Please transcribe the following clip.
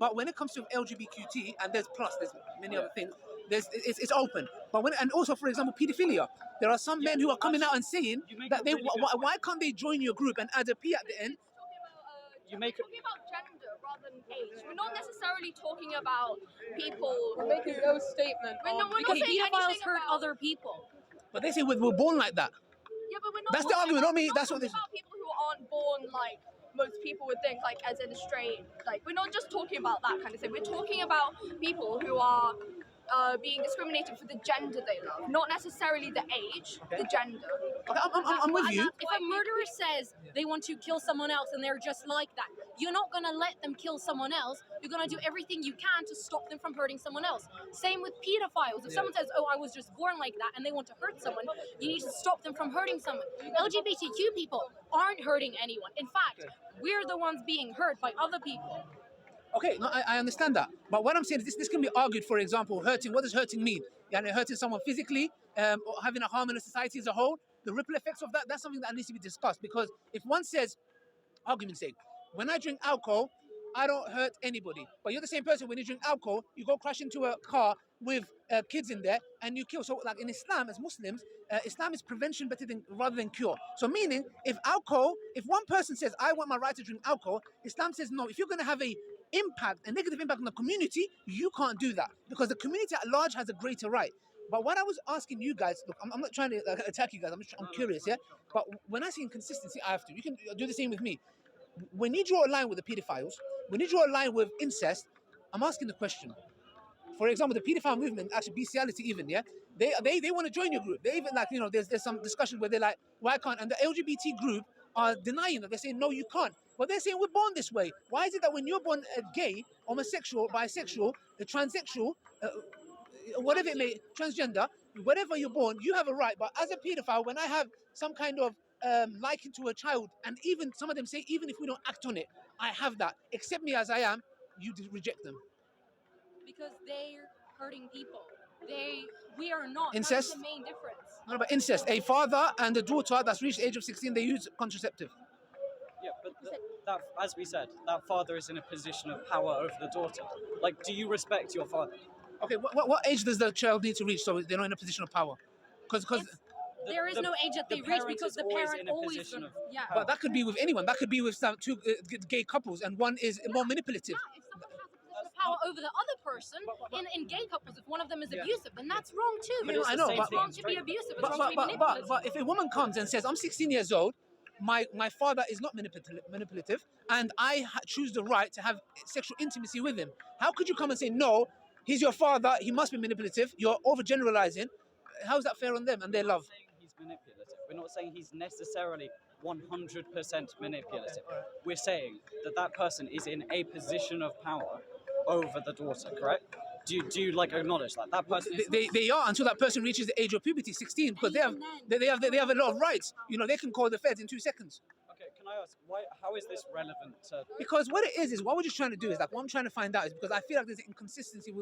But when it comes to LGBTQT, and there's many other things, it's open. But and also, for example, paedophilia. There are some men who are coming out and saying that why can't they join your group and add a P at the end? We're talking about gender rather than age. We're not necessarily talking about people. We're making no statement. We're not because saying pedophiles hurt about other people. But they say we're born like that. Yeah, but we're not. That's the argument, not me. That's what this. About people who aren't born like most people would think, like as in straight. Like we're not just talking about that kind of thing. We're talking about people who are being discriminated for the gender they love, not necessarily the age, the gender. Okay, I'm with you. If a murderer says they want to kill someone else and they're just like that, you're not going to let them kill someone else. You're going to do everything you can to stop them from hurting someone else. Same with pedophiles. If someone says, oh, I was just born like that, and they want to hurt someone, you need to stop them from hurting someone. LGBTQ people aren't hurting anyone. In fact, we're the ones being hurt by other people. Okay, no, I understand that. But what I'm saying is this can be argued, for example, hurting. What does hurting mean? Hurting someone physically, or having a harm in the society as a whole. The ripple effects of that's something that needs to be discussed. Because if one says, argument's sake, when I drink alcohol, I don't hurt anybody. But you're the same person, when you drink alcohol, you go crash into a car with kids in there and you kill. So like in Islam, as Muslims, Islam is prevention rather than cure. So meaning, if one person says, I want my right to drink alcohol, Islam says, no, if you're going to have a negative impact on the community, you can't do that. Because the community at large has a greater right. But what I was asking you guys, look, I'm not trying to attack you guys, I'm curious, yeah? But when I see inconsistency, I have to. You can do the same with me. When you draw a line with the pedophiles, when you draw a line with incest, I'm asking the question. For example, the pedophile movement, actually bestiality even, yeah? They want to join your group. They even there's some discussion where they're like, why can't? And the LGBT group are denying that. They're saying, no, you can't. But they're saying we're born this way. Why is it that when you're born gay, homosexual, bisexual, transsexual, whatever it may, transgender, whatever you're born, you have a right. But as a pedophile, when I have some kind of liking to a child, and even some of them say, even if we don't act on it, I have that. Accept me as I am, you reject them. Because they're hurting people. We are not. Incest? That's the main difference. No, but incest. A father and a daughter that's reached the age of 16, they use contraceptive. Yeah, but that, as we said, that father is in a position of power over the daughter. Like, do you respect your father? Okay, what age does the child need to reach so they're not in a position of power? Because there is no age that they reach because the parent always. But that could be with anyone. That could be with some two gay couples, and one is more manipulative. Yeah, if someone has a position of power over the other person, in gay couples, if one of them is abusive, then that's wrong too. But I know, it's wrong to be abusive. It's wrong to be manipulative. But if a woman comes and says, I'm 16 years old, my father is not manipulative, and I choose the right to have sexual intimacy with him. How could you come and say, no, he's your father, he must be manipulative, you're overgeneralizing? How is that fair on them and their love? We're not saying he's manipulative. We're not saying he's necessarily 100% manipulative. We're saying that person is in a position of power over the daughter, correct? Do you like acknowledge that person? They are until that person reaches the age of puberty, 16, because they have a lot of rights. They can call the feds in 2 seconds. Okay, can I ask how is this relevant to? Because what it is what we're just trying to do is what I'm trying to find out is because I feel like there's an inconsistency with